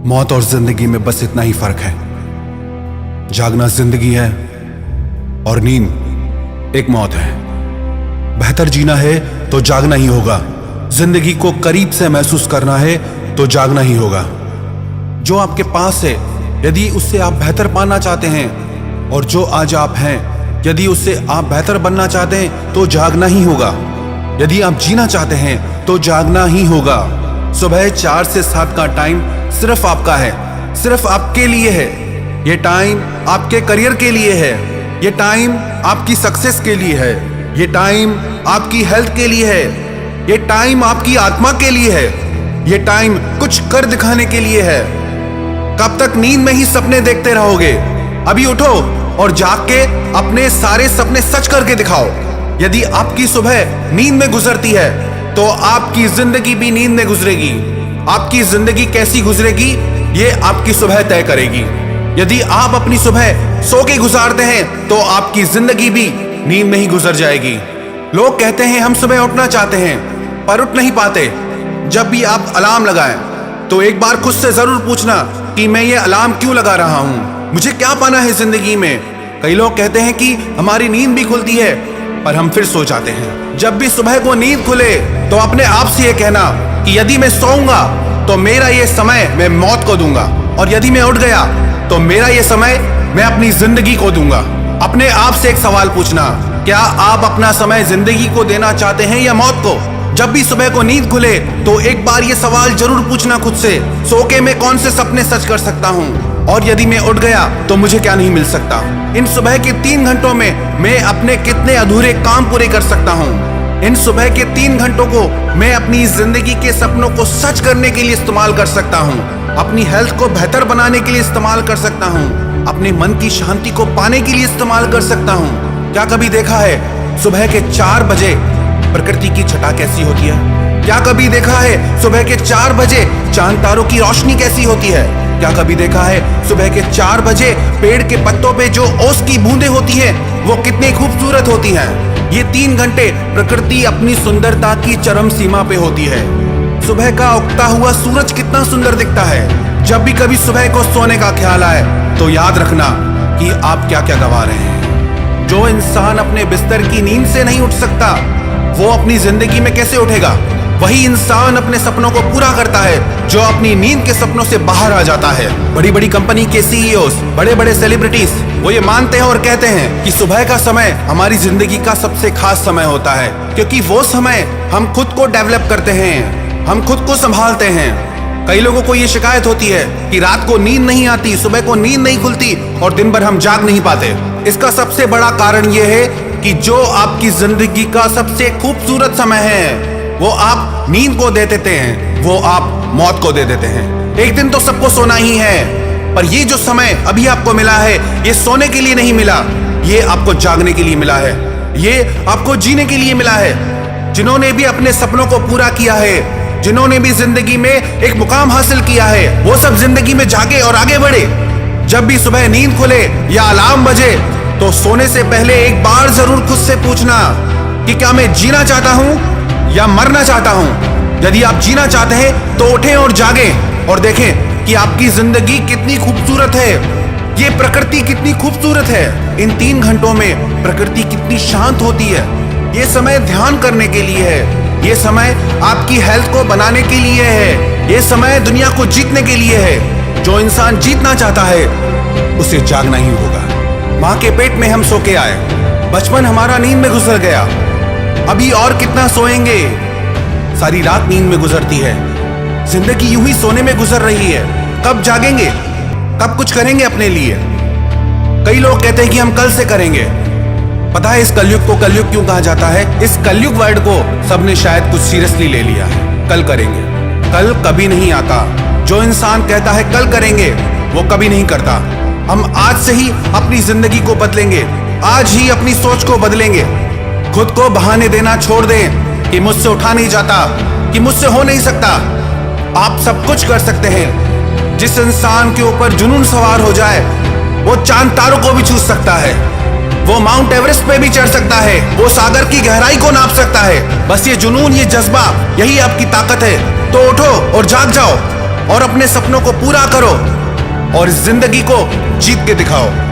मौत और जिंदगी में बस इतना ही फर्क है। जागना जिंदगी है और नींद एक मौत है। बेहतर जीना है तो जागना ही होगा। जिंदगी को करीब से महसूस करना है तो जागना ही होगा। जो आपके पास है यदि उससे आप बेहतर पाना चाहते हैं, और जो आज आप हैं यदि उससे आप बेहतर बनना चाहते हैं तो जागना ही होगा। यदि आप जीना चाहते हैं तो जागना ही होगा। सुबह 4 से 7 का टाइम सिर्फ आपका है, सिर्फ आपके लिए है। ये टाइम आपके करियर के लिए है, ये टाइम आपकी सक्सेस के लिए है, ये टाइम आपकी हेल्थ के लिए है, ये टाइम आपकी आत्मा के लिए है, ये टाइम कुछ कर दिखाने के लिए है। कब तक नींद में ही सपने देखते रहोगे? अभी उठो और जाग के अपने सारे सपने सच करके दिखाओ। यदि आपकी सुबह नींद में गुजरती है तो आपकी जिंदगी भी नींद में गुजरेगी। आपकी जिंदगी कैसी गुजरेगी ये आपकी सुबह तय करेगी। यदि आप अपनी सुबह सो के गुजारते हैं तो आपकी जिंदगी भी नींद में ही गुजर जाएगी। लोग कहते हैं हम सुबह उठना चाहते हैं पर उठ नहीं पाते। जब भी आप अलार्म लगाएं तो एक बार खुद से जरूर पूछना कि मैं ये अलार्म क्यों लगा रहा हूं, मुझे क्या पाना है जिंदगी में। कई लोग कहते हैं कि हमारी नींद भी खुलती है पर हम फिर सो जाते हैं। जब भी सुबह को नींद खुले तो अपने आप से ये कहना कि यदि मैं सोऊंगा तो मेरा ये समय मैं मौत को दूंगा, और यदि मैं उठ गया तो मेरा ये समय मैं अपनी जिंदगी को दूंगा। अपने आप से एक सवाल पूछना, क्या आप अपना समय जिंदगी को देना चाहते हैं या मौत को? जब भी सुबह को नींद खुले तो एक बार ये सवाल जरूर पूछना खुद से, सो के मैं कौन से सपने सच कर सकता हूँ, और यदि मैं उठ गया तो मुझे क्या नहीं मिल सकता। इन सुबह के 3 घंटों में मैं अपने कितने अधूरे काम पूरे कर सकता हूँ। इन सुबह के 3 घंटों को मैं अपनी जिंदगी के सपनों को सच करने के लिए इस्तेमाल कर सकता हूँ, अपनी हेल्थ को बेहतर बनाने के लिए इस्तेमाल कर सकता हूँ, अपने मन की शांति को पाने के लिए इस्तेमाल कर सकता हूँ। क्या कभी देखा है सुबह के 4 बजे प्रकृति की छटा कैसी होती है? क्या कभी देखा है सुबह के 4 बजे चांद तारों की रोशनी कैसी होती है? क्या कभी देखा है सुबह के 4 बजे पेड़ के पत्तों पे जो ओस की बूंदें होती हैं वो कितनी खूबसूरत होती हैं? ये 3 घंटे प्रकृति अपनी सुंदरता की चरम सीमा पे होती है। सुबह का उगता हुआ सूरज कितना सुंदर दिखता है। जब भी कभी सुबह को सोने का ख्याल आए तो याद रखना कि आप क्या क्या गवा रहे हैं। जो इंसान अपने बिस्तर की नींद से नहीं उठ सकता वो अपनी जिंदगी में कैसे उठेगा? वही इंसान अपने सपनों को पूरा करता है जो अपनी नींद के सपनों से बाहर आ जाता है। बड़ी बड़ी कंपनी के सीईओज, बड़े बड़े सेलिब्रिटीज वो ये मानते हैं और कहते हैं कि सुबह का समय हमारी जिंदगी का सबसे खास समय होता है, क्योंकि वो समय हम खुद को डेवलप करते हैं, हम खुद को संभालते हैं। कई लोगों को ये शिकायत होती है कि रात को नींद नहीं आती, सुबह को नींद नहीं खुलती और दिन भर हम जाग नहीं पाते। इसका सबसे बड़ा कारण ये है कि जो आपकी जिंदगी का सबसे खूबसूरत समय है वो आप नींद को दे देते हैं, वो आप मौत को दे देते हैं। एक दिन तो सबको सोना ही है, पर ये जो समय अभी आपको मिला है ये सोने के लिए नहीं मिला, ये आपको जागने के लिए मिला है, ये आपको जीने के लिए मिला है। जिन्होंने भी अपने सपनों को पूरा किया है, जिन्होंने भी जिंदगी में एक मुकाम हासिल किया है, वो सब जिंदगी में जागे और आगे बढ़े। जब भी सुबह नींद खुले या अलार्म बजे तो सोने से पहले एक बार जरूर खुद से पूछना कि क्या मैं जीना चाहता हूं या मरना चाहता हूं। यदि आप जीना चाहते हैं तो उठें और जागें और देखें कि आपकी जिंदगी कितनी खूबसूरत है, ये प्रकृति कितनी खूबसूरत है। इन 3 घंटों में प्रकृति कितनी शांत होती है। ये समय ध्यान करने के लिए है, ये समय आपकी हेल्थ को बनाने के लिए है, ये समय दुनिया को जीतने के लिए है। जो इंसान जीतना चाहता है उसे जागना ही होगा। माँ के पेट में हम सो के आए, बचपन हमारा नींद में गुजर गया, अभी और कितना सोएंगे? सारी रात नींद में गुजरती है, जिंदगी यूं ही सोने में गुजर रही है। कब जागेंगे? कब कुछ करेंगे अपने लिए? कई लोग कहते हैं कि हम कल से करेंगे। पता है इस कलयुग को कलयुग क्यों कहा जाता है? इस कलयुग वर्ड को सबने शायद कुछ सीरियसली ले लिया है। कल करेंगे, कल कभी नहीं आता। जो इंसान कहता है कल करेंगे वो कभी नहीं करता। हम आज से ही अपनी जिंदगी को बदलेंगे, आज ही अपनी सोच को बदलेंगे। खुद को बहाने देना छोड़ दें कि मुझसे उठा नहीं जाता, कि मुझसे हो नहीं सकता। आप सब कुछ कर सकते हैं। जिस इंसान के ऊपर जुनून सवार हो जाए वो चांद तारों को भी छू सकता है, वो माउंट एवरेस्ट पे भी चढ़ सकता है, वो सागर की गहराई को नाप सकता है। बस ये जुनून, ये जज्बा, यही आपकी ताकत है। तो उठो और जाग जाओ। और अपने सपनों को पूरा करो और इस जिंदगी को जीत के दिखाओ।